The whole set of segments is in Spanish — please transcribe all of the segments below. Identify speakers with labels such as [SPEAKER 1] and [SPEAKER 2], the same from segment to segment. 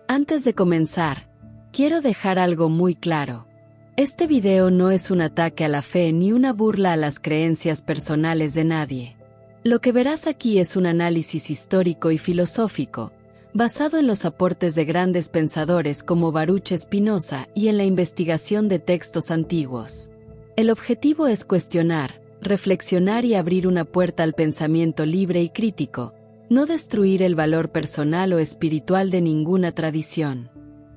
[SPEAKER 1] Antes de comenzar, quiero dejar algo muy claro. Este video no es un ataque a la fe ni una burla a las creencias personales de nadie. Lo que verás aquí es un análisis histórico y filosófico, basado en los aportes de grandes pensadores como Baruch Spinoza y en la investigación de textos antiguos. El objetivo es cuestionar, reflexionar y abrir una puerta al pensamiento libre y crítico, no destruir el valor personal o espiritual de ninguna tradición.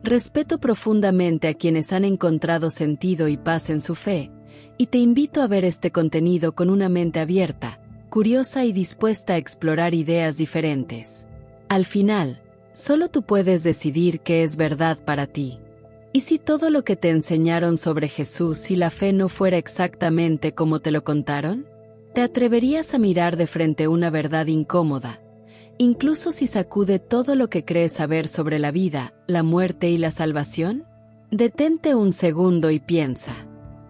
[SPEAKER 1] Respeto profundamente a quienes han encontrado sentido y paz en su fe, y te invito a ver este contenido con una mente abierta, curiosa y dispuesta a explorar ideas diferentes. Al final, solo tú puedes decidir qué es verdad para ti. ¿Y si todo lo que te enseñaron sobre Jesús y la fe no fuera exactamente como te lo contaron? ¿Te atreverías a mirar de frente una verdad incómoda, incluso si sacude todo lo que crees saber sobre la vida, la muerte y la salvación? Detente un segundo y piensa.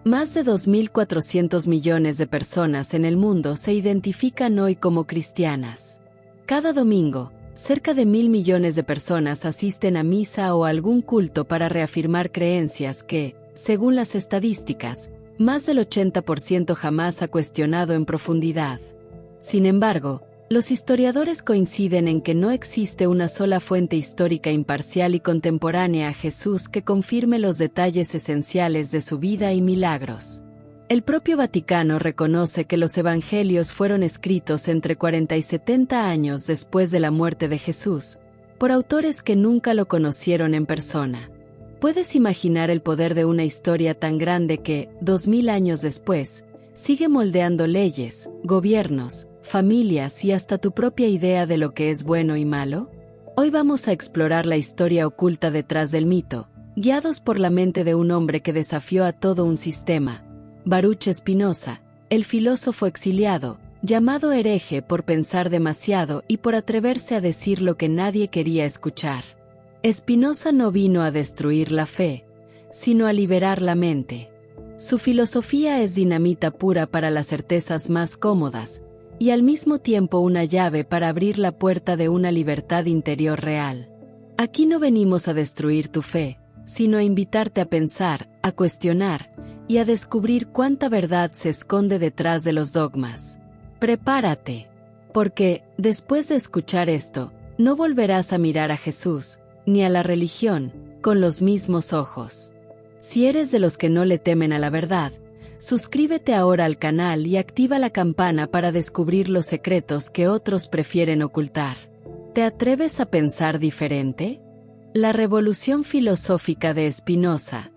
[SPEAKER 1] Más de 2.400 millones de personas en el mundo se identifican hoy como cristianas. Cada domingo, cerca de 1.000 millones de personas asisten a misa o a algún culto para reafirmar creencias que, según las estadísticas, más del 80% jamás ha cuestionado en profundidad. Sin embargo, los historiadores coinciden en que no existe una sola fuente histórica imparcial y contemporánea a Jesús que confirme los detalles esenciales de su vida y milagros. El propio Vaticano reconoce que los evangelios fueron escritos entre 40 y 70 años después de la muerte de Jesús, por autores que nunca lo conocieron en persona. ¿Puedes imaginar el poder de una historia tan grande que, 2000 años después, sigue moldeando leyes, gobiernos, familias y hasta tu propia idea de lo que es bueno y malo? Hoy vamos a explorar la historia oculta detrás del mito, guiados por la mente de un hombre que desafió a todo un sistema, Baruch Spinoza, el filósofo exiliado, llamado hereje por pensar demasiado y por atreverse a decir lo que nadie quería escuchar. Spinoza no vino a destruir la fe, sino a liberar la mente. Su filosofía es dinamita pura para las certezas más cómodas, y al mismo tiempo una llave para abrir la puerta de una libertad interior real. Aquí no venimos a destruir tu fe, sino a invitarte a pensar, a cuestionar, y a descubrir cuánta verdad se esconde detrás de los dogmas. Prepárate, porque, después de escuchar esto, no volverás a mirar a Jesús, ni a la religión, con los mismos ojos. Si eres de los que no le temen a la verdad, suscríbete ahora al canal y activa la campana para descubrir los secretos que otros prefieren ocultar. ¿Te atreves a pensar diferente? La revolución filosófica de Spinoza.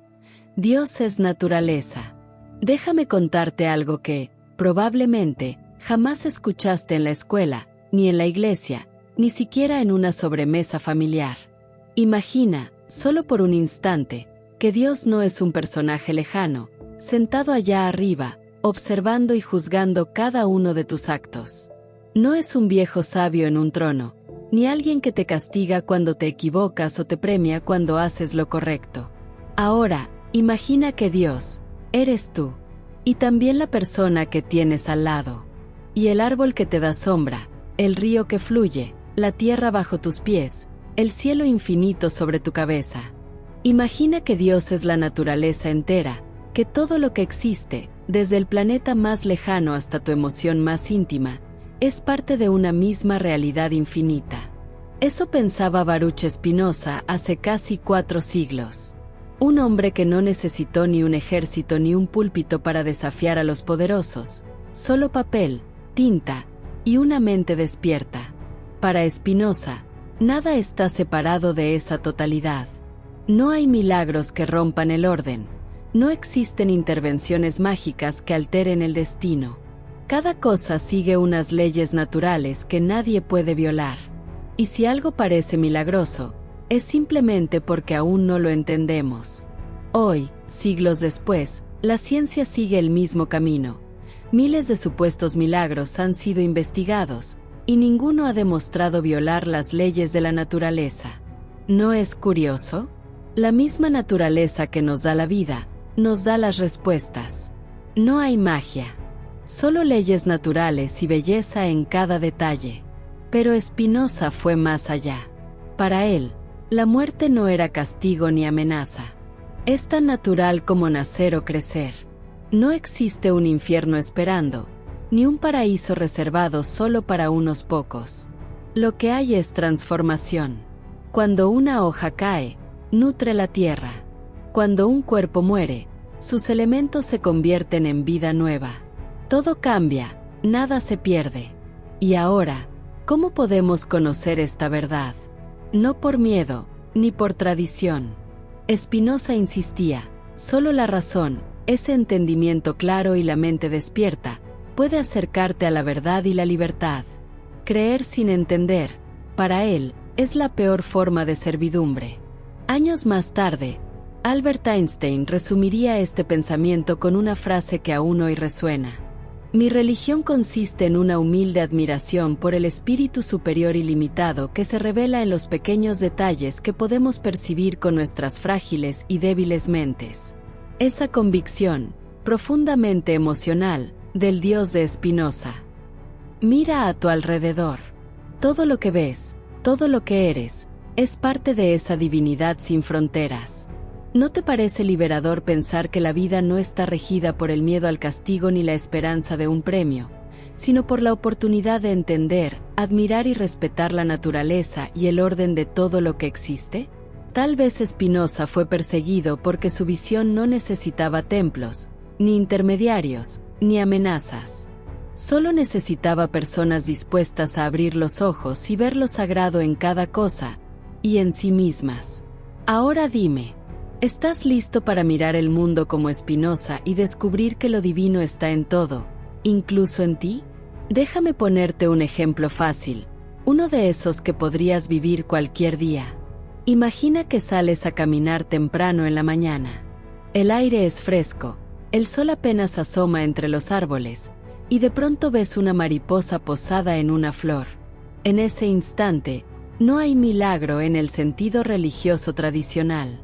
[SPEAKER 1] Dios es naturaleza. Déjame contarte algo que, probablemente, jamás escuchaste en la escuela, ni en la iglesia, ni siquiera en una sobremesa familiar. Imagina, solo por un instante, que Dios no es un personaje lejano, sentado allá arriba, observando y juzgando cada uno de tus actos. No es un viejo sabio en un trono, ni alguien que te castiga cuando te equivocas o te premia cuando haces lo correcto. Ahora, imagina que Dios, eres tú, y también la persona que tienes al lado, y el árbol que te da sombra, el río que fluye, la tierra bajo tus pies, el cielo infinito sobre tu cabeza. Imagina que Dios es la naturaleza entera, que todo lo que existe, desde el planeta más lejano hasta tu emoción más íntima, es parte de una misma realidad infinita. Eso pensaba Baruch Spinoza hace casi 4 siglos. Un hombre que no necesitó ni un ejército ni un púlpito para desafiar a los poderosos, solo papel, tinta y una mente despierta. Para Spinoza, nada está separado de esa totalidad. No hay milagros que rompan el orden. No existen intervenciones mágicas que alteren el destino. Cada cosa sigue unas leyes naturales que nadie puede violar. Y si algo parece milagroso, es simplemente porque aún no lo entendemos. Hoy, siglos después, la ciencia sigue el mismo camino. Miles de supuestos milagros han sido investigados, y ninguno ha demostrado violar las leyes de la naturaleza. ¿No es curioso? La misma naturaleza que nos da la vida, nos da las respuestas. No hay magia, solo leyes naturales y belleza en cada detalle. Pero Spinoza fue más allá. Para él, La muerte no era castigo ni amenaza. Es tan natural como nacer o crecer. No existe un infierno esperando, ni un paraíso reservado solo para unos pocos. Lo que hay es transformación. Cuando una hoja cae, nutre la tierra. Cuando un cuerpo muere, sus elementos se convierten en vida nueva. Todo cambia, nada se pierde. Y ahora, ¿cómo podemos conocer esta verdad? No por miedo, ni por tradición. Spinoza insistía, solo la razón, ese entendimiento claro y la mente despierta, puede acercarte a la verdad y la libertad. Creer sin entender, para él, es la peor forma de servidumbre. Años más tarde, Albert Einstein resumiría este pensamiento con una frase que aún hoy resuena. Mi religión consiste en una humilde admiración por el espíritu superior ilimitado que se revela en los pequeños detalles que podemos percibir con nuestras frágiles y débiles mentes. Esa convicción, profundamente emocional, del Dios de Spinoza. Mira a tu alrededor. Todo lo que ves, todo lo que eres, es parte de esa divinidad sin fronteras. ¿No te parece liberador pensar que la vida no está regida por el miedo al castigo ni la esperanza de un premio, sino por la oportunidad de entender, admirar y respetar la naturaleza y el orden de todo lo que existe? Tal vez Spinoza fue perseguido porque su visión no necesitaba templos, ni intermediarios, ni amenazas. Solo necesitaba personas dispuestas a abrir los ojos y ver lo sagrado en cada cosa, y en sí mismas. Ahora dime, ¿estás listo para mirar el mundo como Spinoza y descubrir que lo divino está en todo, incluso en ti? Déjame ponerte un ejemplo fácil, uno de esos que podrías vivir cualquier día. Imagina que sales a caminar temprano en la mañana. El aire es fresco, el sol apenas asoma entre los árboles, y de pronto ves una mariposa posada en una flor. En ese instante, no hay milagro en el sentido religioso tradicional.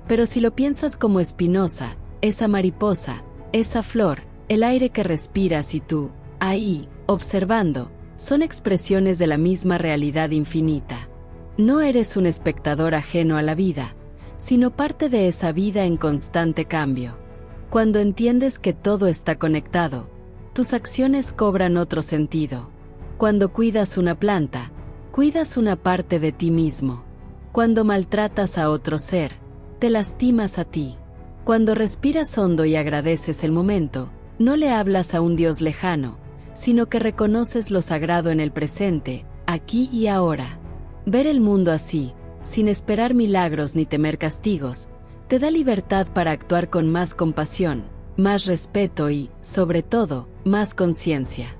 [SPEAKER 1] Pero si lo piensas como Spinoza, esa mariposa, esa flor, el aire que respiras y tú, ahí, observando, son expresiones de la misma realidad infinita. No eres un espectador ajeno a la vida, sino parte de esa vida en constante cambio. Cuando entiendes que todo está conectado, tus acciones cobran otro sentido. Cuando cuidas una planta, cuidas una parte de ti mismo. Cuando maltratas a otro ser, te lastimas a ti. Cuando respiras hondo y agradeces el momento, no le hablas a un Dios lejano, sino que reconoces lo sagrado en el presente, aquí y ahora. Ver el mundo así, sin esperar milagros ni temer castigos, te da libertad para actuar con más compasión, más respeto y, sobre todo, más conciencia.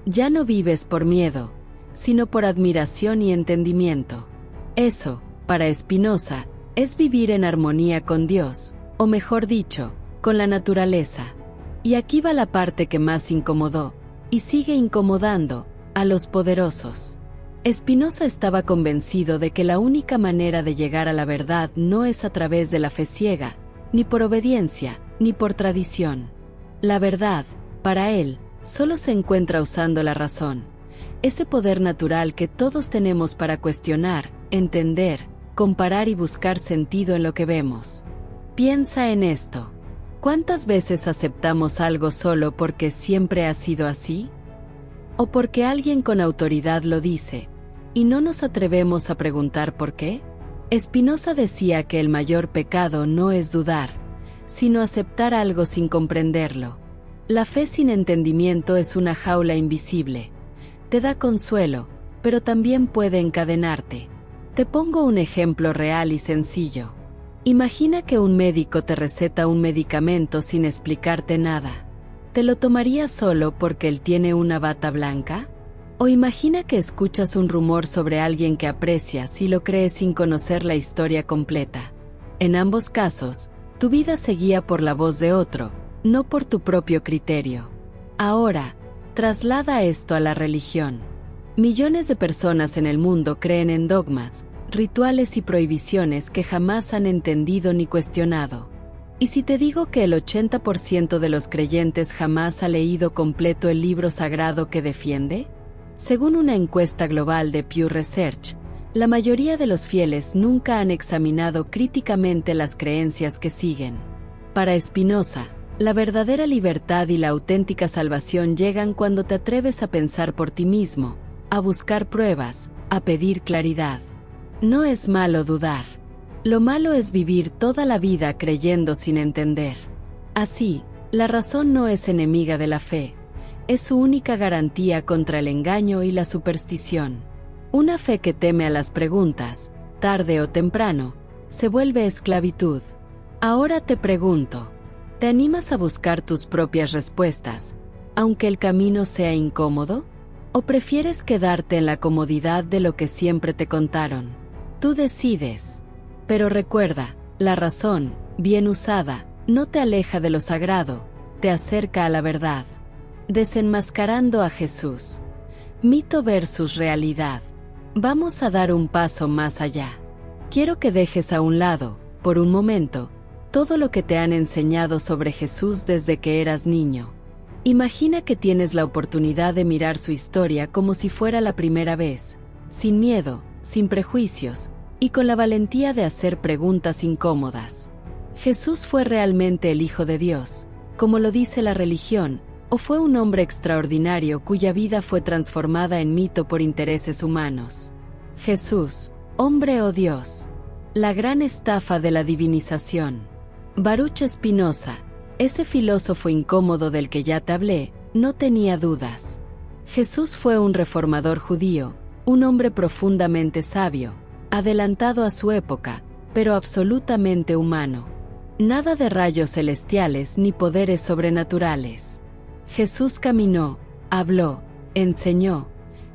[SPEAKER 1] Ya no vives por miedo, sino por admiración y entendimiento. Eso, para Spinoza, es vivir en armonía con Dios, o mejor dicho, con la naturaleza. Y aquí va la parte que más incomodó, y sigue incomodando, a los poderosos. Spinoza estaba convencido de que la única manera de llegar a la verdad no es a través de la fe ciega, ni por obediencia, ni por tradición. La verdad, para él, solo se encuentra usando la razón, ese poder natural que todos tenemos para cuestionar, entender, comparar y buscar sentido en lo que vemos. Piensa en esto. ¿Cuántas veces aceptamos algo solo porque siempre ha sido así? ¿O porque alguien con autoridad lo dice, y no nos atrevemos a preguntar por qué? Spinoza decía que el mayor pecado no es dudar, sino aceptar algo sin comprenderlo. La fe sin entendimiento es una jaula invisible. Te da consuelo, pero también puede encadenarte. Te pongo un ejemplo real y sencillo. Imagina que un médico te receta un medicamento sin explicarte nada. ¿Te lo tomarías solo porque él tiene una bata blanca? O imagina que escuchas un rumor sobre alguien que aprecias y lo crees sin conocer la historia completa. En ambos casos, tu vida se guía por la voz de otro, no por tu propio criterio. Ahora, traslada esto a la religión. Millones de personas en el mundo creen en dogmas, rituales y prohibiciones que jamás han entendido ni cuestionado. ¿Y si te digo que el 80% de los creyentes jamás ha leído completo el libro sagrado que defiende? Según una encuesta global de Pew Research, La mayoría de los fieles nunca han examinado críticamente las creencias que siguen. Para Spinoza, la verdadera libertad y la auténtica salvación llegan cuando te atreves a pensar por ti mismo, a buscar pruebas, a pedir claridad. No es malo dudar. Lo malo es vivir toda la vida creyendo sin entender. Así, la razón no es enemiga de la fe, es su única garantía contra el engaño y la superstición. Una fe que teme a las preguntas, tarde o temprano, se vuelve esclavitud. Ahora te pregunto, ¿te animas a buscar tus propias respuestas, aunque el camino sea incómodo? ¿O prefieres quedarte en la comodidad de lo que siempre te contaron? Tú decides. Pero recuerda, la razón, bien usada, no te aleja de lo sagrado, te acerca a la verdad. Desenmascarando a Jesús. Mito versus realidad. Vamos a dar un paso más allá. Quiero que dejes a un lado, por un momento, todo lo que te han enseñado sobre Jesús desde que eras niño. Imagina que tienes la oportunidad de mirar su historia como si fuera la primera vez, sin miedo, sin prejuicios, y con la valentía de hacer preguntas incómodas. ¿Jesús fue realmente el Hijo de Dios, como lo dice la religión, o fue un hombre extraordinario cuya vida fue transformada en mito por intereses humanos? Jesús, hombre o Dios. La gran estafa de la divinización. Baruch Spinoza, ese filósofo incómodo del que ya te hablé, no tenía dudas. Jesús fue un reformador judío, un hombre profundamente sabio, adelantado a su época, pero absolutamente humano. Nada de rayos celestiales ni poderes sobrenaturales. Jesús caminó, habló, enseñó,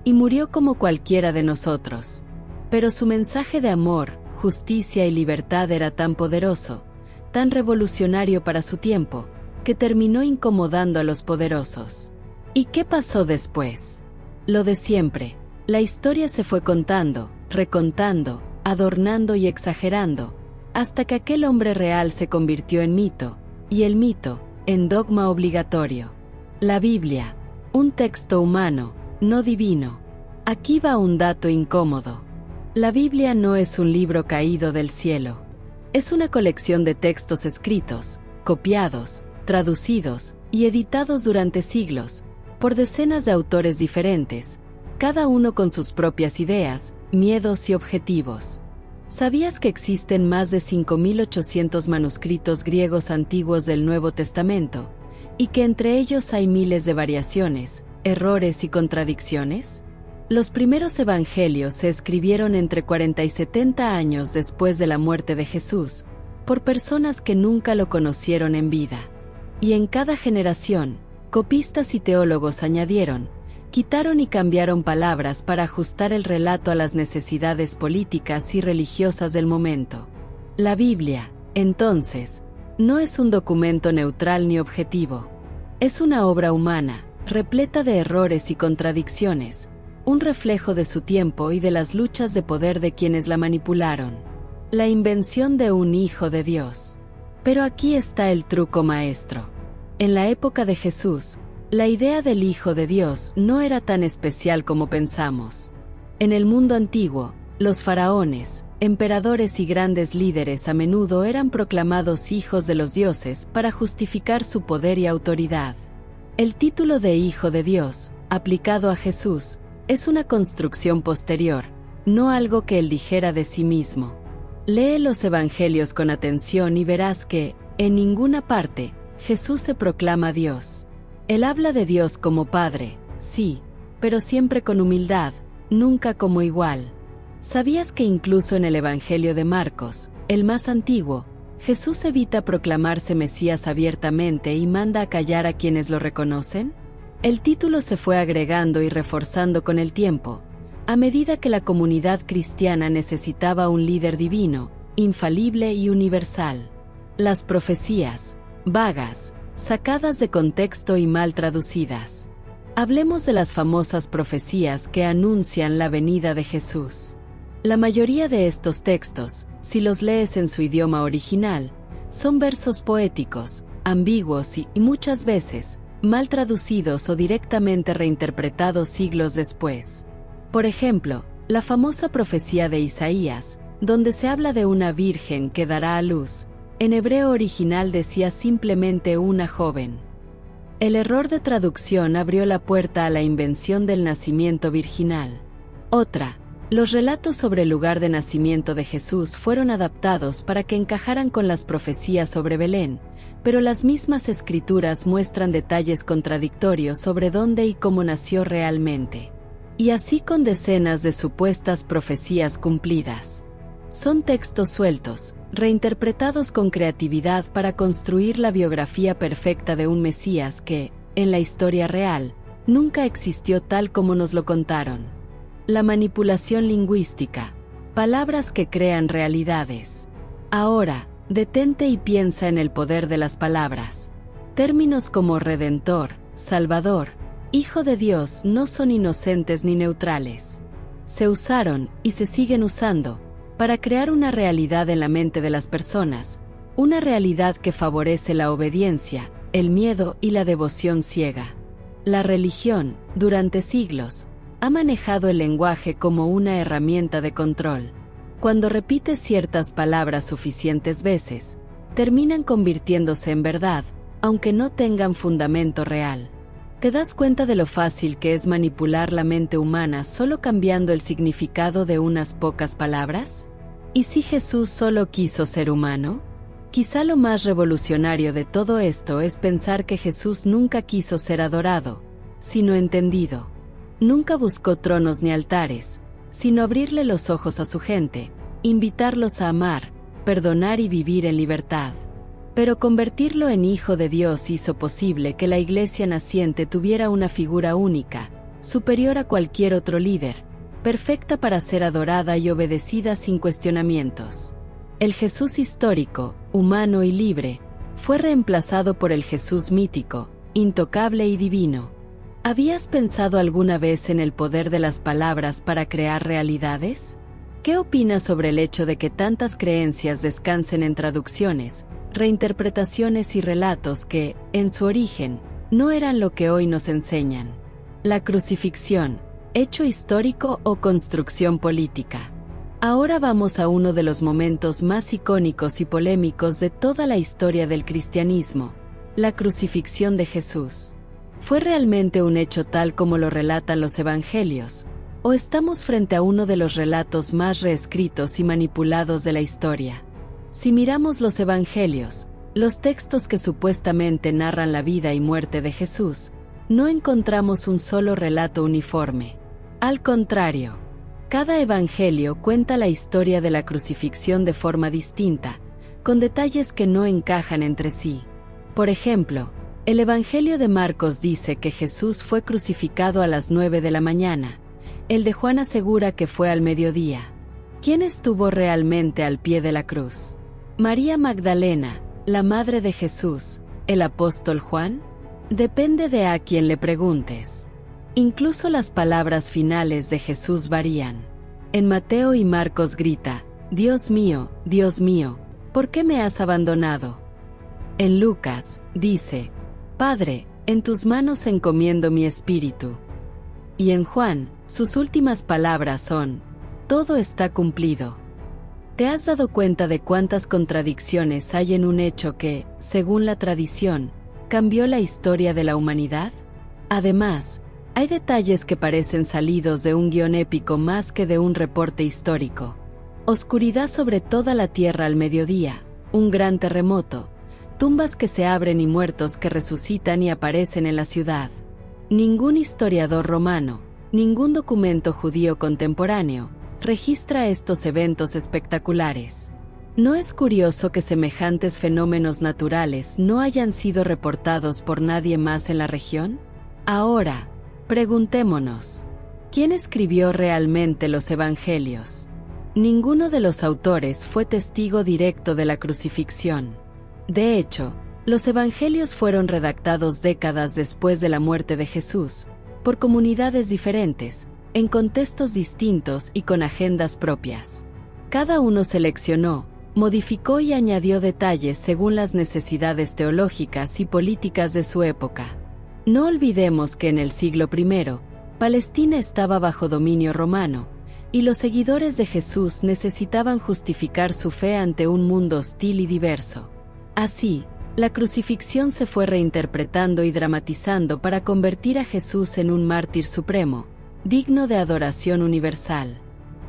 [SPEAKER 1] y murió como cualquiera de nosotros. Pero su mensaje de amor, justicia y libertad era tan poderoso, tan revolucionario para su tiempo, que terminó incomodando a los poderosos. ¿Y qué pasó después? Lo de siempre. La historia se fue contando, recontando, adornando y exagerando, hasta que aquel hombre real se convirtió en mito, y el mito, en dogma obligatorio. La Biblia, un texto humano, no divino. Aquí va un dato incómodo. La Biblia no es un libro caído del cielo. Es una colección de textos escritos, copiados, traducidos y editados durante siglos, por decenas de autores diferentes, cada uno con sus propias ideas, miedos y objetivos. ¿Sabías que existen más de 5.800 manuscritos griegos antiguos del Nuevo Testamento, y que entre ellos hay miles de variaciones, errores y contradicciones? Los primeros evangelios se escribieron entre 40 y 70 años después de la muerte de Jesús, por personas que nunca lo conocieron en vida. Y en cada generación, copistas y teólogos añadieron, quitaron y cambiaron palabras para ajustar el relato a las necesidades políticas y religiosas del momento. La Biblia, entonces, no es un documento neutral ni objetivo. Es una obra humana, repleta de errores y contradicciones, un reflejo de su tiempo y de las luchas de poder de quienes la manipularon. La invención de un hijo de Dios. Pero aquí está el truco maestro. En la época de Jesús, la idea del Hijo de Dios no era tan especial como pensamos. En el mundo antiguo, los faraones, emperadores y grandes líderes a menudo eran proclamados hijos de los dioses para justificar su poder y autoridad. El título de Hijo de Dios, aplicado a Jesús, es una construcción posterior, no algo que él dijera de sí mismo. Lee los evangelios con atención y verás que, en ninguna parte, Jesús se proclama Dios. Él habla de Dios como Padre, sí, pero siempre con humildad, nunca como igual. ¿Sabías que incluso en el Evangelio de Marcos, el más antiguo, Jesús evita proclamarse Mesías abiertamente y manda a callar a quienes lo reconocen? El título se fue agregando y reforzando con el tiempo, a medida que la comunidad cristiana necesitaba un líder divino, infalible y universal. Las profecías, vagas, sacadas de contexto y mal traducidas. Hablemos de las famosas profecías que anuncian la venida de Jesús. La mayoría de estos textos, si los lees en su idioma original, son versos poéticos, ambiguos y muchas veces, mal traducidos o directamente reinterpretados siglos después. Por ejemplo, La famosa profecía de Isaías, donde se habla de una virgen que dará a luz, en hebreo original decía simplemente una joven. El error de traducción abrió la puerta a la invención del nacimiento virginal. Otra, los relatos sobre el lugar de nacimiento de Jesús fueron adaptados para que encajaran con las profecías sobre Belén, pero las mismas escrituras muestran detalles contradictorios sobre dónde y cómo nació realmente. Y así con decenas de supuestas profecías cumplidas. Son textos sueltos, reinterpretados con creatividad para construir la biografía perfecta de un Mesías que, en la historia real, nunca existió tal como nos lo contaron. La manipulación lingüística. Palabras que crean realidades. Ahora, detente y piensa en el poder de las palabras. Términos como redentor, salvador, hijo de Dios no son inocentes ni neutrales. Se usaron, y se siguen usando, para crear una realidad en la mente de las personas, una realidad que favorece la obediencia, el miedo y la devoción ciega. La religión, durante siglos, ha manejado el lenguaje como una herramienta de control. Cuando repites ciertas palabras suficientes veces, terminan convirtiéndose en verdad, aunque no tengan fundamento real. ¿Te das cuenta de lo fácil que es manipular la mente humana solo cambiando el significado de unas pocas palabras? ¿Y si Jesús solo quiso ser humano? Quizá lo más revolucionario de todo esto es pensar que Jesús nunca quiso ser adorado, sino entendido. Nunca buscó tronos ni altares, sino abrirle los ojos a su gente, invitarlos a amar, perdonar y vivir en libertad. Pero convertirlo en Hijo de Dios hizo posible que la Iglesia naciente tuviera una figura única, superior a cualquier otro líder, perfecta para ser adorada y obedecida sin cuestionamientos. El Jesús histórico, humano y libre, fue reemplazado por el Jesús mítico, intocable y divino. ¿Habías pensado alguna vez en el poder de las palabras para crear realidades? ¿Qué opinas sobre el hecho de que tantas creencias descansen en traducciones, reinterpretaciones y relatos que, en su origen, no eran lo que hoy nos enseñan? La crucifixión, ¿hecho histórico o construcción política? Ahora vamos a uno de los momentos más icónicos y polémicos de toda la historia del cristianismo, la crucifixión de Jesús. ¿Fue realmente un hecho tal como lo relatan los evangelios? ¿O estamos frente a uno de los relatos más reescritos y manipulados de la historia? Si miramos los evangelios, los textos que supuestamente narran la vida y muerte de Jesús, no encontramos un solo relato uniforme. Al contrario, cada evangelio cuenta la historia de la crucifixión de forma distinta, con detalles que no encajan entre sí. Por ejemplo, el Evangelio de Marcos dice que Jesús fue crucificado a las 9 de la mañana. El de Juan asegura que fue al mediodía. ¿Quién estuvo realmente al pie de la cruz? ¿María Magdalena, la madre de Jesús, el apóstol Juan? Depende de a quien le preguntes. Incluso las palabras finales de Jesús varían. En Mateo y Marcos grita, Dios mío, ¿por qué me has abandonado? En Lucas, dice, Padre, en tus manos encomiendo mi espíritu. Y en Juan, sus últimas palabras son, todo está cumplido. ¿Te has dado cuenta de cuántas contradicciones hay en un hecho que, según la tradición, cambió la historia de la humanidad? Además, hay detalles que parecen salidos de un guión épico más que de un reporte histórico. Oscuridad sobre toda la tierra al mediodía, un gran terremoto, tumbas que se abren y muertos que resucitan y aparecen en la ciudad. Ningún historiador romano, ningún documento judío contemporáneo, registra estos eventos espectaculares. ¿No es curioso que semejantes fenómenos naturales no hayan sido reportados por nadie más en la región? Ahora, preguntémonos, ¿quién escribió realmente los evangelios? Ninguno de los autores fue testigo directo de la crucifixión. De hecho, los evangelios fueron redactados décadas después de la muerte de Jesús, por comunidades diferentes, en contextos distintos y con agendas propias. Cada uno seleccionó, modificó y añadió detalles según las necesidades teológicas y políticas de su época. No olvidemos que en el siglo I, Palestina estaba bajo dominio romano, y los seguidores de Jesús necesitaban justificar su fe ante un mundo hostil y diverso. Así, la crucifixión se fue reinterpretando y dramatizando para convertir a Jesús en un mártir supremo, digno de adoración universal.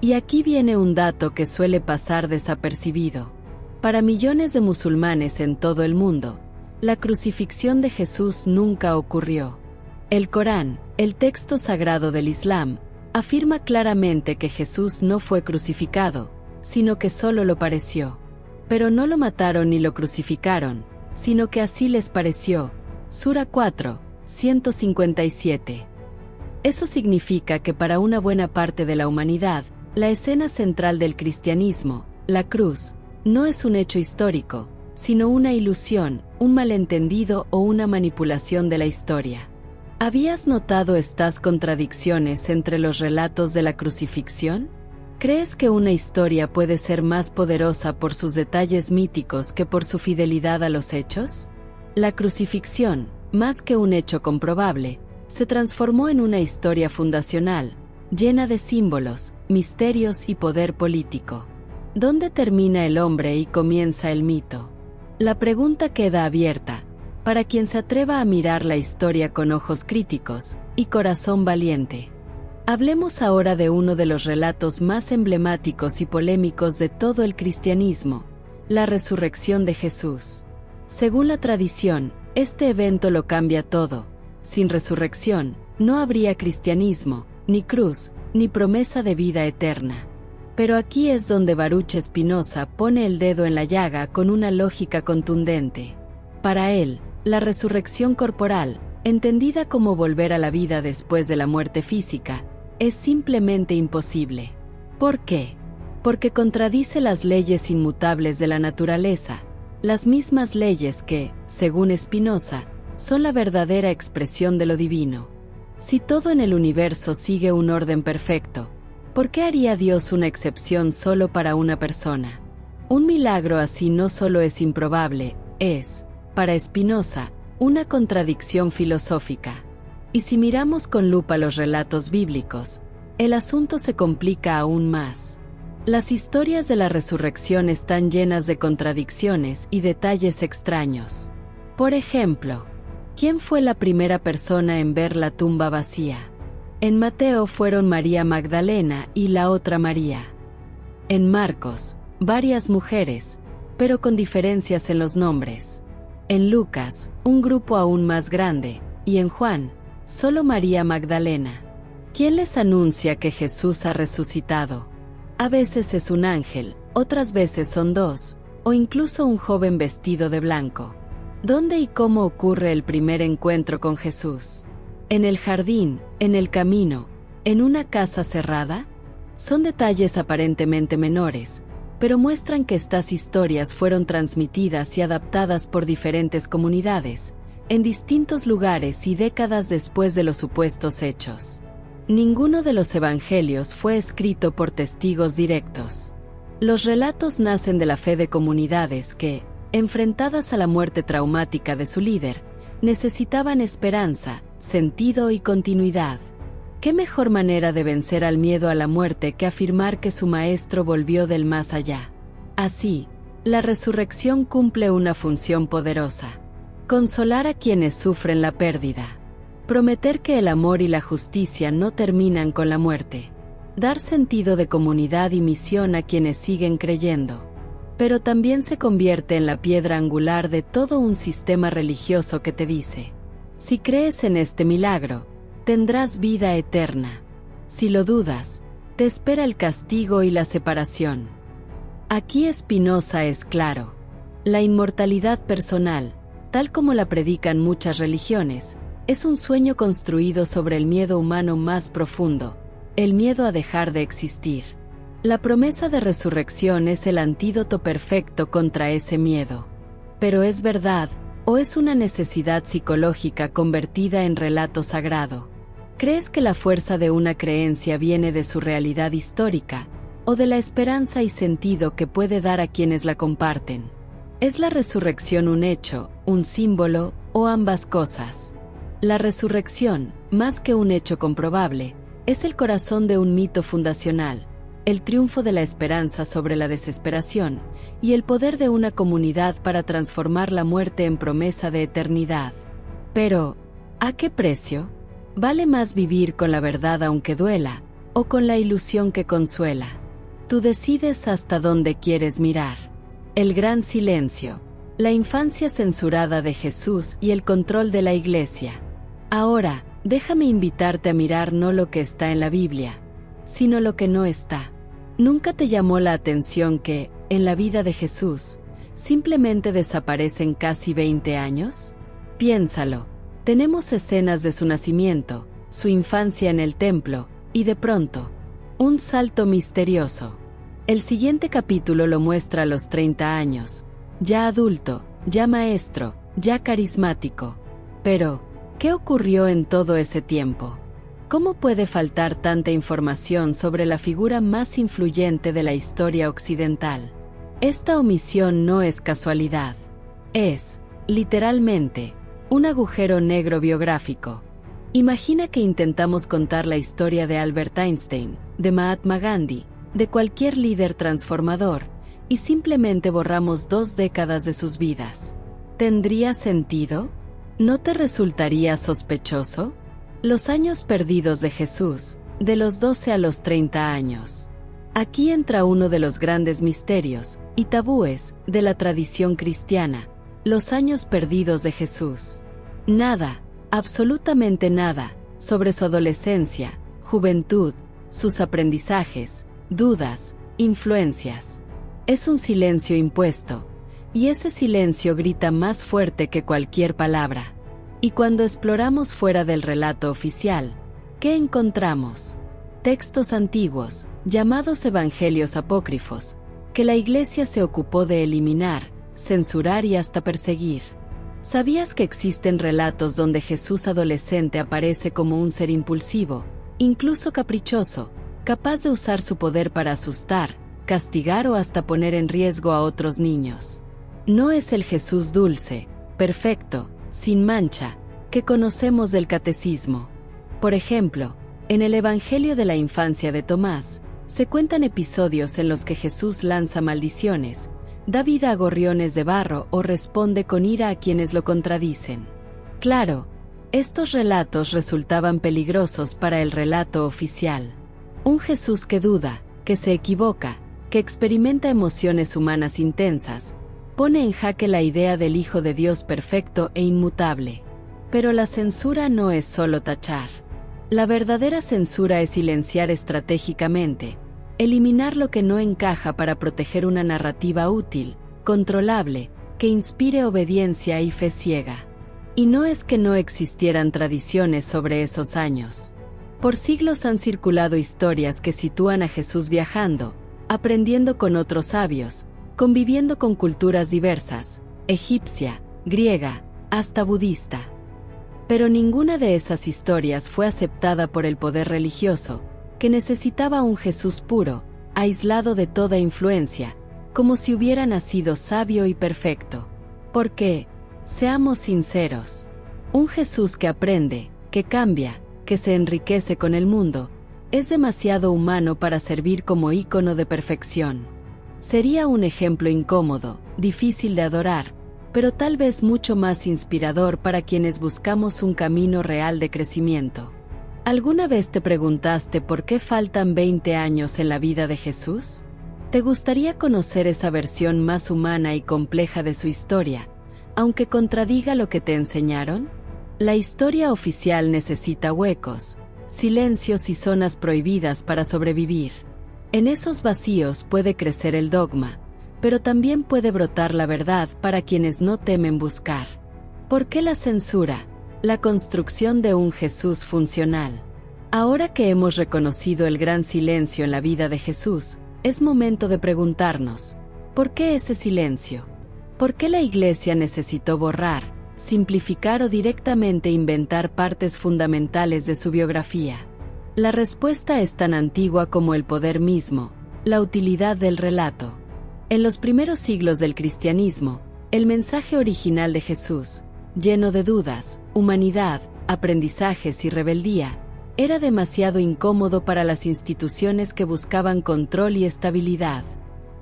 [SPEAKER 1] Y aquí viene un dato que suele pasar desapercibido. Para millones de musulmanes en todo el mundo, la crucifixión de Jesús nunca ocurrió. El Corán, el texto sagrado del Islam, afirma claramente que Jesús no fue crucificado, sino que solo lo pareció. Pero no lo mataron ni lo crucificaron, sino que así les pareció. Sura 4, 157. Eso significa que para una buena parte de la humanidad, la escena central del cristianismo, la cruz, no es un hecho histórico, sino una ilusión, un malentendido o una manipulación de la historia. ¿Habías notado estas contradicciones entre los relatos de la crucifixión? ¿Crees que una historia puede ser más poderosa por sus detalles míticos que por su fidelidad a los hechos? La crucifixión, más que un hecho comprobable, se transformó en una historia fundacional, llena de símbolos, misterios y poder político. ¿Dónde termina el hombre y comienza el mito? La pregunta queda abierta, para quien se atreva a mirar la historia con ojos críticos y corazón valiente. Hablemos ahora de uno de los relatos más emblemáticos y polémicos de todo el cristianismo, la resurrección de Jesús. Según la tradición, este evento lo cambia todo. Sin resurrección, no habría cristianismo, ni cruz, ni promesa de vida eterna. Pero aquí es donde Baruch Spinoza pone el dedo en la llaga con una lógica contundente. Para él, la resurrección corporal, entendida como volver a la vida después de la muerte física, es simplemente imposible. ¿Por qué? Porque contradice las leyes inmutables de la naturaleza, las mismas leyes que, según Spinoza, son la verdadera expresión de lo divino. Si todo en el universo sigue un orden perfecto, ¿por qué haría Dios una excepción solo para una persona? Un milagro así no solo es improbable, es, para Spinoza, una contradicción filosófica. Y si miramos con lupa los relatos bíblicos, el asunto se complica aún más. Las historias de la resurrección están llenas de contradicciones y detalles extraños. Por ejemplo, ¿quién fue la primera persona en ver la tumba vacía? En Mateo fueron María Magdalena y la otra María. En Marcos, varias mujeres, pero con diferencias en los nombres. En Lucas, un grupo aún más grande, y en Juan, solo María Magdalena. ¿Quién les anuncia que Jesús ha resucitado? A veces es un ángel, otras veces son dos, o incluso un joven vestido de blanco. ¿Dónde y cómo ocurre el primer encuentro con Jesús? ¿En el jardín, en el camino, en una casa cerrada? Son detalles aparentemente menores, pero muestran que estas historias fueron transmitidas y adaptadas por diferentes comunidades, en distintos lugares y décadas después de los supuestos hechos. Ninguno de los evangelios fue escrito por testigos directos. Los relatos nacen de la fe de comunidades que, enfrentadas a la muerte traumática de su líder, necesitaban esperanza, sentido y continuidad. ¿Qué mejor manera de vencer al miedo a la muerte que afirmar que su maestro volvió del más allá? Así, la resurrección cumple una función poderosa: consolar a quienes sufren la pérdida, prometer que el amor y la justicia no terminan con la muerte, dar sentido de comunidad y misión a quienes siguen creyendo. Pero también se convierte en la piedra angular de todo un sistema religioso que te dice: si crees en este milagro, tendrás vida eterna. Si lo dudas, te espera el castigo y la separación. Aquí Spinoza es claro. La inmortalidad personal, tal como la predican muchas religiones, es un sueño construido sobre el miedo humano más profundo, el miedo a dejar de existir. La promesa de resurrección es el antídoto perfecto contra ese miedo. Pero ¿es verdad, o es una necesidad psicológica convertida en relato sagrado? ¿Crees que la fuerza de una creencia viene de su realidad histórica, o de la esperanza y sentido que puede dar a quienes la comparten? ¿Es la resurrección un hecho, un símbolo, o ambas cosas? La resurrección, más que un hecho comprobable, es el corazón de un mito fundacional, el triunfo de la esperanza sobre la desesperación, y el poder de una comunidad para transformar la muerte en promesa de eternidad. Pero, ¿a qué precio? ¿Vale más vivir con la verdad aunque duela, o con la ilusión que consuela? Tú decides hasta dónde quieres mirar. El gran silencio, la infancia censurada de Jesús y el control de la Iglesia. Ahora, déjame invitarte a mirar no lo que está en la Biblia, sino lo que no está. ¿Nunca te llamó la atención que, en la vida de Jesús, simplemente desaparecen casi 20 años? Piénsalo. Tenemos escenas de su nacimiento, su infancia en el templo, y de pronto, un salto misterioso. El siguiente capítulo lo muestra a los 30 años, ya adulto, ya maestro, ya carismático. Pero, ¿qué ocurrió en todo ese tiempo? ¿Cómo puede faltar tanta información sobre la figura más influyente de la historia occidental? Esta omisión no es casualidad. Es, literalmente, un agujero negro biográfico. Imagina que intentamos contar la historia de Albert Einstein, de Mahatma Gandhi, de cualquier líder transformador, y simplemente borramos 2 décadas de sus vidas. ¿Tendría sentido? ¿No te resultaría sospechoso? Los años perdidos de Jesús, de los 12 a los 30 años. Aquí entra uno de los grandes misterios y tabúes de la tradición cristiana, los años perdidos de Jesús. Nada, absolutamente nada, sobre su adolescencia, juventud, sus aprendizajes, dudas, influencias. Es un silencio impuesto, y ese silencio grita más fuerte que cualquier palabra. Y cuando exploramos fuera del relato oficial, ¿qué encontramos? Textos antiguos, llamados evangelios apócrifos, que la Iglesia se ocupó de eliminar, censurar y hasta perseguir. ¿Sabías que existen relatos donde Jesús adolescente aparece como un ser impulsivo, incluso caprichoso, capaz de usar su poder para asustar, castigar o hasta poner en riesgo a otros niños? No es el Jesús dulce, perfecto, sin mancha, que conocemos del catecismo. Por ejemplo, en el Evangelio de la infancia de Tomás, se cuentan episodios en los que Jesús lanza maldiciones, da vida a gorriones de barro o responde con ira a quienes lo contradicen. Claro, estos relatos resultaban peligrosos para el relato oficial. Un Jesús que duda, que se equivoca, que experimenta emociones humanas intensas, pone en jaque la idea del Hijo de Dios perfecto e inmutable. Pero la censura no es solo tachar. La verdadera censura es silenciar estratégicamente, eliminar lo que no encaja para proteger una narrativa útil, controlable, que inspire obediencia y fe ciega. Y no es que no existieran tradiciones sobre esos años. Por siglos han circulado historias que sitúan a Jesús viajando, aprendiendo con otros sabios, conviviendo con culturas diversas, egipcia, griega, hasta budista. Pero ninguna de esas historias fue aceptada por el poder religioso, que necesitaba un Jesús puro, aislado de toda influencia, como si hubiera nacido sabio y perfecto. Porque, seamos sinceros, un Jesús que aprende, que cambia, que se enriquece con el mundo, es demasiado humano para servir como ícono de perfección. Sería un ejemplo incómodo, difícil de adorar, pero tal vez mucho más inspirador para quienes buscamos un camino real de crecimiento. ¿Alguna vez te preguntaste por qué faltan 20 años en la vida de Jesús? ¿Te gustaría conocer esa versión más humana y compleja de su historia, aunque contradiga lo que te enseñaron? La historia oficial necesita huecos, silencios y zonas prohibidas para sobrevivir. En esos vacíos puede crecer el dogma, pero también puede brotar la verdad para quienes no temen buscar. ¿Por qué la censura? La construcción de un Jesús funcional. Ahora que hemos reconocido el gran silencio en la vida de Jesús, es momento de preguntarnos, ¿por qué ese silencio? ¿Por qué la Iglesia necesitó borrar, simplificar o directamente inventar partes fundamentales de su biografía? La respuesta es tan antigua como el poder mismo, la utilidad del relato. En los primeros siglos del cristianismo, el mensaje original de Jesús, lleno de dudas, humanidad, aprendizajes y rebeldía, era demasiado incómodo para las instituciones que buscaban control y estabilidad.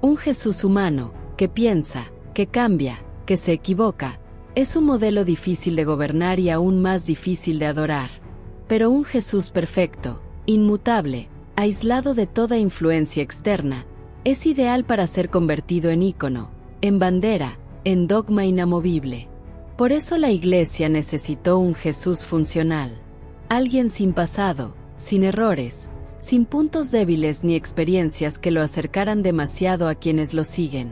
[SPEAKER 1] Un Jesús humano, que piensa, que cambia, que se equivoca, es un modelo difícil de gobernar y aún más difícil de adorar. Pero un Jesús perfecto, inmutable, aislado de toda influencia externa, es ideal para ser convertido en ícono, en bandera, en dogma inamovible. Por eso la Iglesia necesitó un Jesús funcional. Alguien sin pasado, sin errores, sin puntos débiles ni experiencias que lo acercaran demasiado a quienes lo siguen.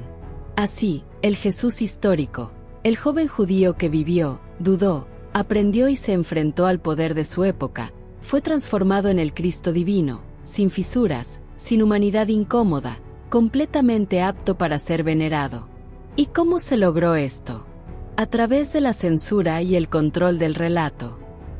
[SPEAKER 1] Así, el Jesús histórico, el joven judío que vivió, dudó, aprendió y se enfrentó al poder de su época, fue transformado en el Cristo divino, sin fisuras, sin humanidad incómoda, completamente apto para ser venerado. ¿Y cómo se logró esto? A través de la censura y el control del relato.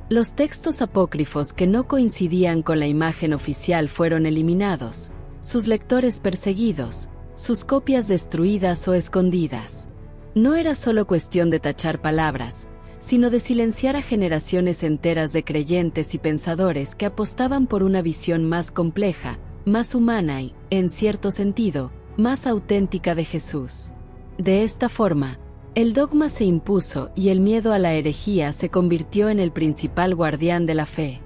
[SPEAKER 1] Los textos apócrifos que no coincidían con la imagen oficial fueron eliminados, sus lectores perseguidos, sus copias destruidas o escondidas. No era solo cuestión de tachar palabras, sino de silenciar a generaciones enteras de creyentes y pensadores que apostaban por una visión más compleja, más humana y, en cierto sentido, más auténtica de Jesús. De esta forma, el dogma se impuso y el miedo a la herejía se convirtió en el principal guardián de la fe.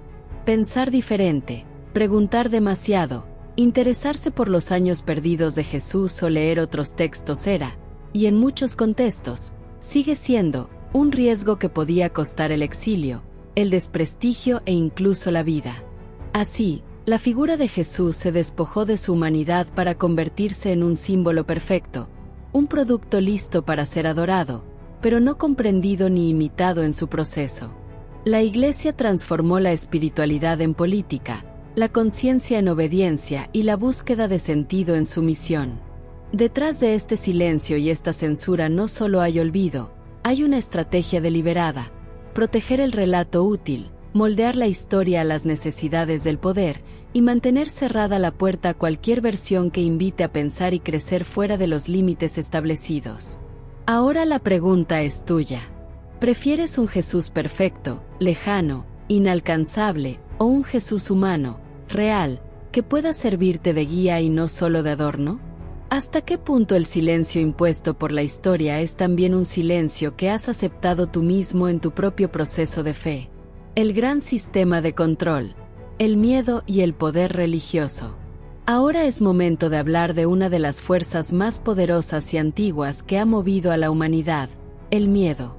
[SPEAKER 1] Pensar diferente, preguntar demasiado, interesarse por los años perdidos de Jesús o leer otros textos era, y en muchos contextos, sigue siendo, un riesgo que podía costar el exilio, el desprestigio e incluso la vida. Así, la figura de Jesús se despojó de su humanidad para convertirse en un símbolo perfecto, un producto listo para ser adorado, pero no comprendido ni imitado en su proceso. La Iglesia transformó la espiritualidad en política, la conciencia en obediencia y la búsqueda de sentido en su misión. Detrás de este silencio y esta censura no solo hay olvido, hay una estrategia deliberada: proteger el relato útil, moldear la historia a las necesidades del poder y mantener cerrada la puerta a cualquier versión que invite a pensar y crecer fuera de los límites establecidos. Ahora la pregunta es tuya. ¿Prefieres un Jesús perfecto, lejano, inalcanzable, o un Jesús humano, real, que pueda servirte de guía y no solo de adorno? ¿Hasta qué punto el silencio impuesto por la historia es también un silencio que has aceptado tú mismo en tu propio proceso de fe? El gran sistema de control, el miedo y el poder religioso. Ahora es momento de hablar de una de las fuerzas más poderosas y antiguas que ha movido a la humanidad: el miedo.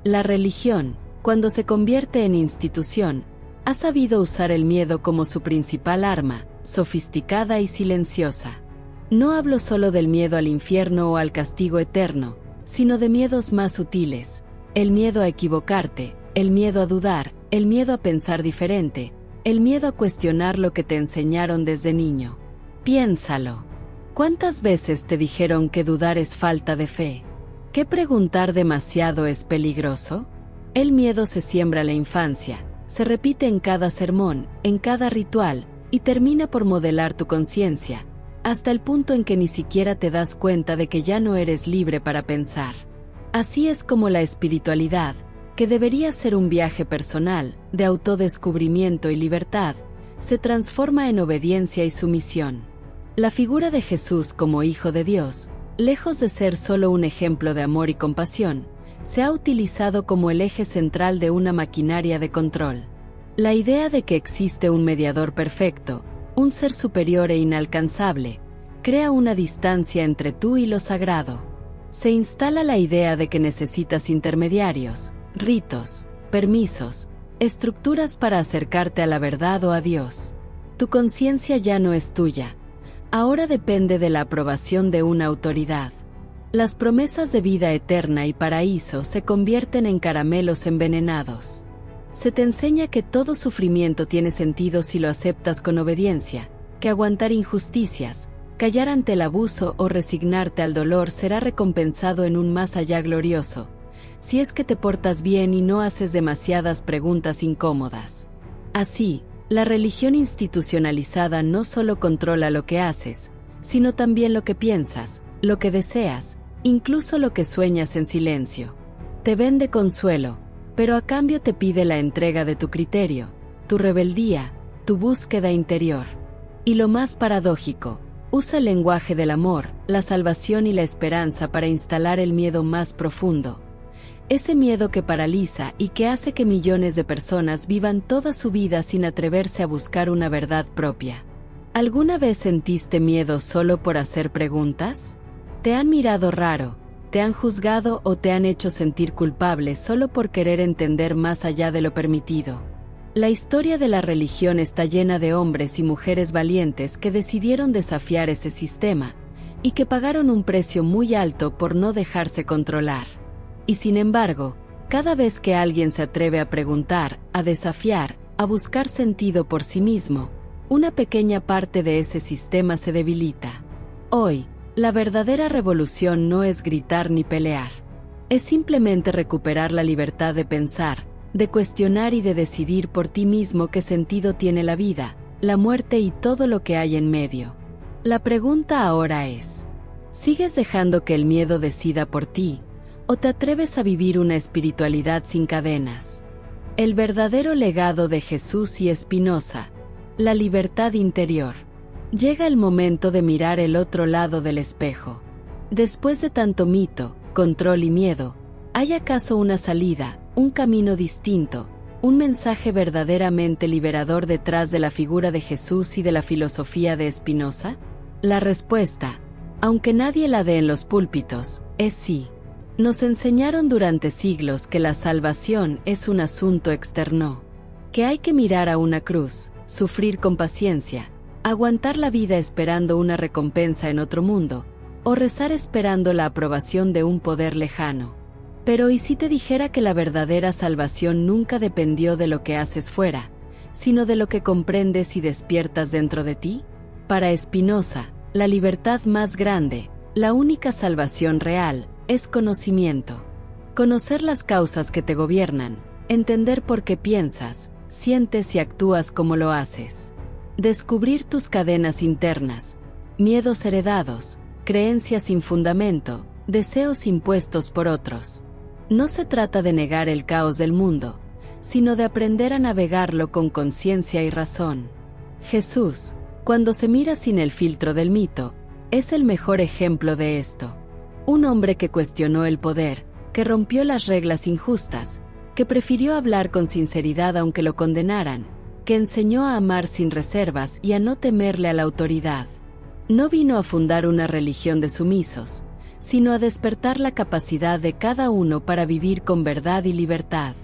[SPEAKER 1] La religión, cuando se convierte en institución, ha sabido usar el miedo como su principal arma, sofisticada y silenciosa. No hablo solo del miedo al infierno o al castigo eterno, sino de miedos más sutiles: el miedo a equivocarte, el miedo a dudar, el miedo a pensar diferente, el miedo a cuestionar lo que te enseñaron desde niño. Piénsalo. ¿Cuántas veces te dijeron que dudar es falta de fe? ¿Que preguntar demasiado es peligroso? El miedo se siembra en la infancia, se repite en cada sermón, en cada ritual, y termina por modelar tu conciencia, hasta el punto en que ni siquiera te das cuenta de que ya no eres libre para pensar. Así es como la espiritualidad, que debería ser un viaje personal, de autodescubrimiento y libertad, se transforma en obediencia y sumisión. La figura de Jesús como Hijo de Dios, lejos de ser solo un ejemplo de amor y compasión, se ha utilizado como el eje central de una maquinaria de control. La idea de que existe un mediador perfecto, un ser superior e inalcanzable, crea una distancia entre tú y lo sagrado. Se instala la idea de que necesitas intermediarios, ritos, permisos, estructuras para acercarte a la verdad o a Dios. Tu conciencia ya no es tuya. Ahora depende de la aprobación de una autoridad. Las promesas de vida eterna y paraíso se convierten en caramelos envenenados. Se te enseña que todo sufrimiento tiene sentido si lo aceptas con obediencia, que aguantar injusticias, callar ante el abuso o resignarte al dolor será recompensado en un más allá glorioso, si es que te portas bien y no haces demasiadas preguntas incómodas. Así, la religión institucionalizada no solo controla lo que haces, sino también lo que piensas, lo que deseas, incluso lo que sueñas en silencio. Te vende consuelo, pero a cambio te pide la entrega de tu criterio, tu rebeldía, tu búsqueda interior. Y lo más paradójico, usa el lenguaje del amor, la salvación y la esperanza para instalar el miedo más profundo. Ese miedo que paraliza y que hace que millones de personas vivan toda su vida sin atreverse a buscar una verdad propia. ¿Alguna vez sentiste miedo solo por hacer preguntas? ¿Te han mirado raro, te han juzgado o te han hecho sentir culpable solo por querer entender más allá de lo permitido? La historia de la religión está llena de hombres y mujeres valientes que decidieron desafiar ese sistema, y que pagaron un precio muy alto por no dejarse controlar. Y sin embargo, cada vez que alguien se atreve a preguntar, a desafiar, a buscar sentido por sí mismo, una pequeña parte de ese sistema se debilita. Hoy, la verdadera revolución no es gritar ni pelear. Es simplemente recuperar la libertad de pensar, de cuestionar y de decidir por ti mismo qué sentido tiene la vida, la muerte y todo lo que hay en medio. La pregunta ahora es: ¿sigues dejando que el miedo decida por ti, o te atreves a vivir una espiritualidad sin cadenas? El verdadero legado de Jesús y Spinoza, la libertad interior. Llega el momento de mirar el otro lado del espejo. Después de tanto mito, control y miedo, ¿hay acaso una salida, un camino distinto, un mensaje verdaderamente liberador detrás de la figura de Jesús y de la filosofía de Spinoza? La respuesta, aunque nadie la dé en los púlpitos, es sí. Nos enseñaron durante siglos que la salvación es un asunto externo, que hay que mirar a una cruz, sufrir con paciencia, aguantar la vida esperando una recompensa en otro mundo, o rezar esperando la aprobación de un poder lejano. Pero ¿y si te dijera que la verdadera salvación nunca dependió de lo que haces fuera, sino de lo que comprendes y despiertas dentro de ti? Para Spinoza, la libertad más grande, la única salvación real, es conocimiento. Conocer las causas que te gobiernan, entender por qué piensas, sientes y actúas como lo haces. Descubrir tus cadenas internas, miedos heredados, creencias sin fundamento, deseos impuestos por otros. No se trata de negar el caos del mundo, sino de aprender a navegarlo con conciencia y razón. Jesús, cuando se mira sin el filtro del mito, es el mejor ejemplo de esto. Un hombre que cuestionó el poder, que rompió las reglas injustas, que prefirió hablar con sinceridad aunque lo condenaran, que enseñó a amar sin reservas y a no temerle a la autoridad. No vino a fundar una religión de sumisos, sino a despertar la capacidad de cada uno para vivir con verdad y libertad.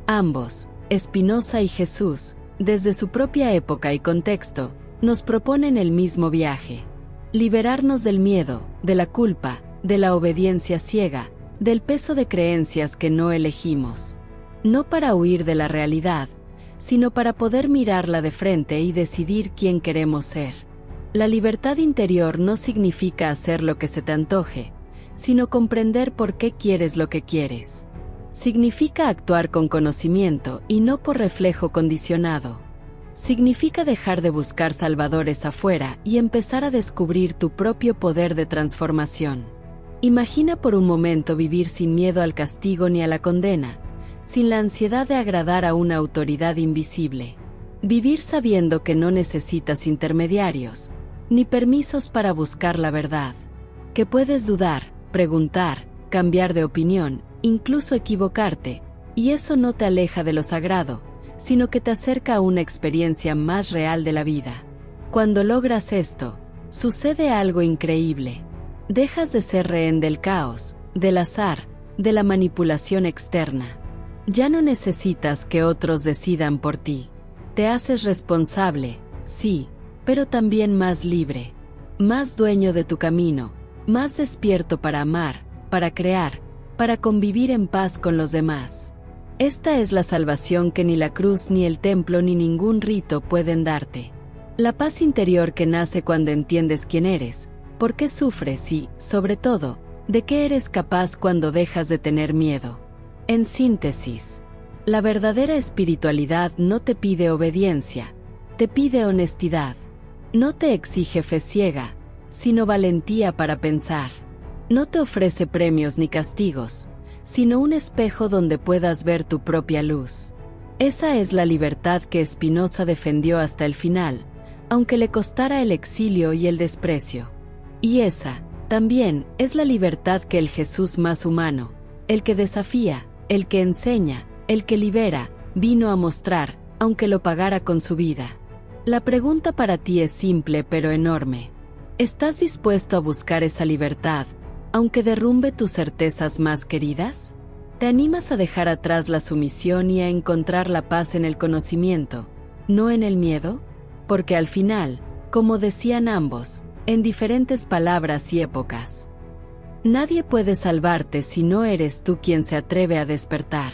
[SPEAKER 1] Ambos, Spinoza y Jesús, desde su propia época y contexto, nos proponen el mismo viaje: liberarnos del miedo, de la culpa, de la obediencia ciega, del peso de creencias que no elegimos. No para huir de la realidad, sino para poder mirarla de frente y decidir quién queremos ser. La libertad interior no significa hacer lo que se te antoje, sino comprender por qué quieres lo que quieres. Significa actuar con conocimiento y no por reflejo condicionado. Significa dejar de buscar salvadores afuera y empezar a descubrir tu propio poder de transformación. Imagina por un momento vivir sin miedo al castigo ni a la condena, sin la ansiedad de agradar a una autoridad invisible. Vivir sabiendo que no necesitas intermediarios, ni permisos para buscar la verdad. Que puedes dudar, preguntar, cambiar de opinión, incluso equivocarte, y eso no te aleja de lo sagrado, sino que te acerca a una experiencia más real de la vida. Cuando logras esto, sucede algo increíble. Dejas de ser rehén del caos, del azar, de la manipulación externa. Ya no necesitas que otros decidan por ti. Te haces responsable, sí, pero también más libre, más dueño de tu camino, más despierto para amar, para crear, para convivir en paz con los demás. Esta es la salvación que ni la cruz ni el templo ni ningún rito pueden darte. La paz interior que nace cuando entiendes quién eres, por qué sufres y, sobre todo, de qué eres capaz cuando dejas de tener miedo. En síntesis, la verdadera espiritualidad no te pide obediencia, te pide honestidad. No te exige fe ciega, sino valentía para pensar. No te ofrece premios ni castigos, sino un espejo donde puedas ver tu propia luz. Esa es la libertad que Spinoza defendió hasta el final, aunque le costara el exilio y el desprecio. Y esa, también, es la libertad que el Jesús más humano, el que desafía, el que enseña, el que libera, vino a mostrar, aunque lo pagara con su vida. La pregunta para ti es simple pero enorme. ¿Estás dispuesto a buscar esa libertad, aunque derrumbe tus certezas más queridas? ¿Te animas a dejar atrás la sumisión y a encontrar la paz en el conocimiento, no en el miedo? Porque al final, como decían ambos, en diferentes palabras y épocas, nadie puede salvarte si no eres tú quien se atreve a despertar.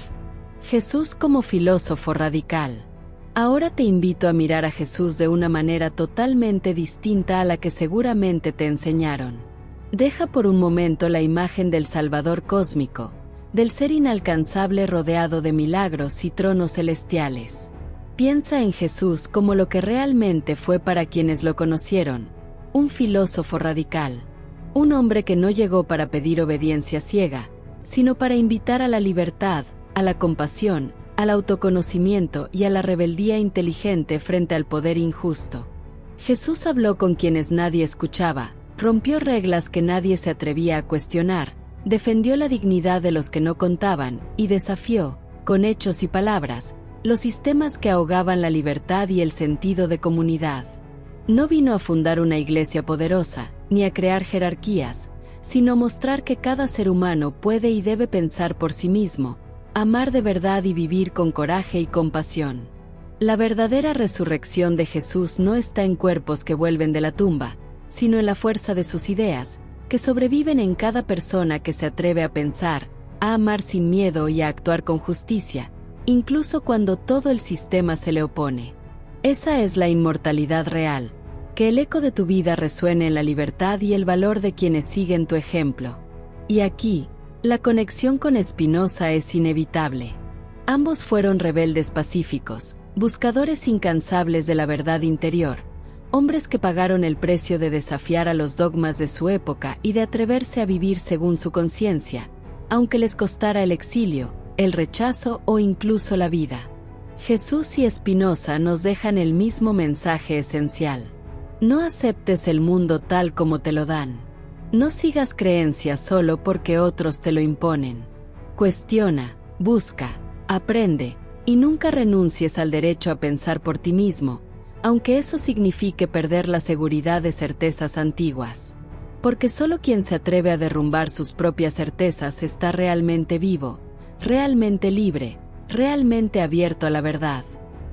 [SPEAKER 1] Jesús como filósofo radical. Ahora te invito a mirar a Jesús de una manera totalmente distinta a la que seguramente te enseñaron. Deja por un momento la imagen del Salvador cósmico, del ser inalcanzable rodeado de milagros y tronos celestiales. Piensa en Jesús como lo que realmente fue para quienes lo conocieron, un filósofo radical. Un hombre que no llegó para pedir obediencia ciega, sino para invitar a la libertad, a la compasión, al autoconocimiento y a la rebeldía inteligente frente al poder injusto. Jesús habló con quienes nadie escuchaba, rompió reglas que nadie se atrevía a cuestionar, defendió la dignidad de los que no contaban y desafió, con hechos y palabras, los sistemas que ahogaban la libertad y el sentido de comunidad. No vino a fundar una iglesia poderosa, ni a crear jerarquías, sino mostrar que cada ser humano puede y debe pensar por sí mismo, amar de verdad y vivir con coraje y compasión. La verdadera resurrección de Jesús no está en cuerpos que vuelven de la tumba, sino en la fuerza de sus ideas, que sobreviven en cada persona que se atreve a pensar, a amar sin miedo y a actuar con justicia, incluso cuando todo el sistema se le opone. Esa es la inmortalidad real, que el eco de tu vida resuene en la libertad y el valor de quienes siguen tu ejemplo. Y aquí, la conexión con Spinoza es inevitable. Ambos fueron rebeldes pacíficos, buscadores incansables de la verdad interior, hombres que pagaron el precio de desafiar a los dogmas de su época y de atreverse a vivir según su conciencia, aunque les costara el exilio, el rechazo o incluso la vida. Jesús y Spinoza nos dejan el mismo mensaje esencial. No aceptes el mundo tal como te lo dan. No sigas creencias solo porque otros te lo imponen. Cuestiona, busca, aprende, y nunca renuncies al derecho a pensar por ti mismo, aunque eso signifique perder la seguridad de certezas antiguas. Porque solo quien se atreve a derrumbar sus propias certezas está realmente vivo, realmente libre, realmente abierto a la verdad.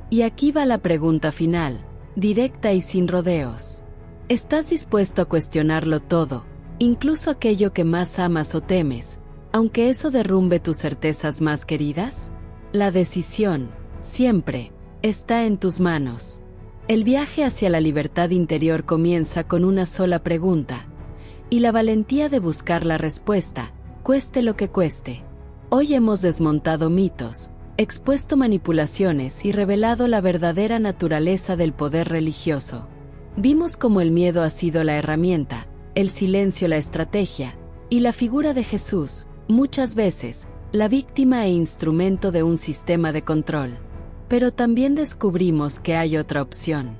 [SPEAKER 1] Y aquí va la pregunta final, directa y sin rodeos. ¿Estás dispuesto a cuestionarlo todo, incluso aquello que más amas o temes, aunque eso derrumbe tus certezas más queridas? La decisión, siempre, está en tus manos. El viaje hacia la libertad interior comienza con una sola pregunta, y la valentía de buscar la respuesta, cueste lo que cueste. Hoy hemos desmontado mitos, expuesto manipulaciones y revelado la verdadera naturaleza del poder religioso. Vimos cómo el miedo ha sido la herramienta, el silencio la estrategia, y la figura de Jesús, muchas veces, la víctima e instrumento de un sistema de control. Pero también descubrimos que hay otra opción,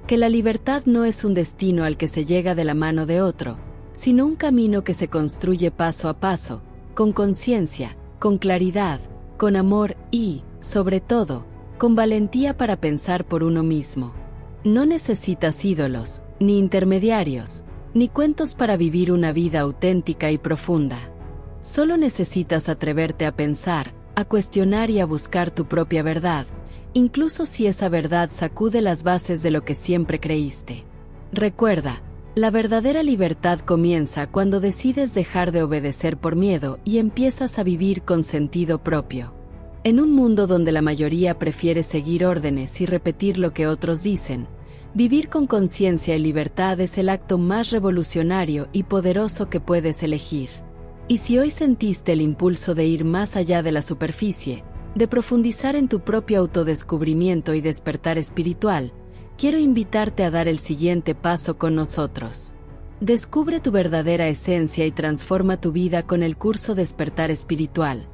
[SPEAKER 1] que la libertad no es un destino al que se llega de la mano de otro, sino un camino que se construye paso a paso, con conciencia, con claridad, con amor y, sobre todo, con valentía para pensar por uno mismo. No necesitas ídolos, ni intermediarios, ni cuentos para vivir una vida auténtica y profunda. Solo necesitas atreverte a pensar, a cuestionar y a buscar tu propia verdad, incluso si esa verdad sacude las bases de lo que siempre creíste. Recuerda, la verdadera libertad comienza cuando decides dejar de obedecer por miedo y empiezas a vivir con sentido propio. En un mundo donde la mayoría prefiere seguir órdenes y repetir lo que otros dicen, vivir con conciencia y libertad es el acto más revolucionario y poderoso que puedes elegir. Y si hoy sentiste el impulso de ir más allá de la superficie, de profundizar en tu propio autodescubrimiento y despertar espiritual, quiero invitarte a dar el siguiente paso con nosotros. Descubre tu verdadera esencia y transforma tu vida con el curso Despertar Espiritual,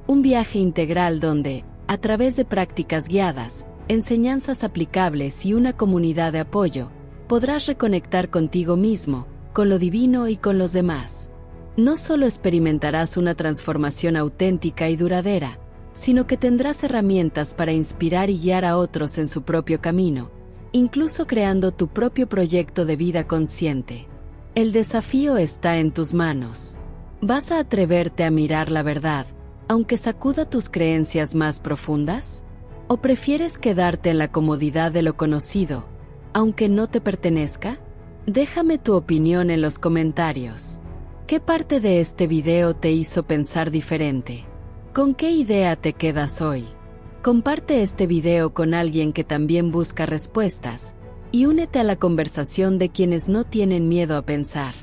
[SPEAKER 1] un viaje integral donde, A través de prácticas guiadas, enseñanzas aplicables y una comunidad de apoyo, podrás reconectar contigo mismo, con lo divino y con los demás. No solo experimentarás una transformación auténtica y duradera, sino que tendrás herramientas para inspirar y guiar a otros en su propio camino, incluso creando tu propio proyecto de vida consciente. El desafío está en tus manos. ¿Vas a atreverte a mirar la verdad, aunque sacuda tus creencias más profundas? ¿O prefieres quedarte en la comodidad de lo conocido, aunque no te pertenezca? Déjame tu opinión en los comentarios. ¿Qué parte de este video te hizo pensar diferente? ¿Con qué idea te quedas hoy? Comparte este video con alguien que también busca respuestas y únete a la conversación de quienes no tienen miedo a pensar.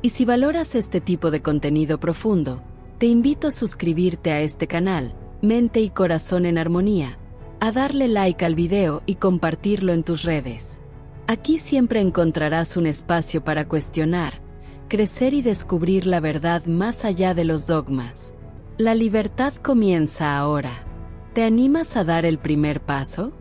[SPEAKER 1] Y si valoras este tipo de contenido profundo, te invito a suscribirte a este canal, Mente y Corazón en Armonía, a darle like al video y compartirlo en tus redes. Aquí siempre encontrarás un espacio para cuestionar, crecer y descubrir la verdad más allá de los dogmas. La libertad comienza ahora. ¿Te animas a dar el primer paso?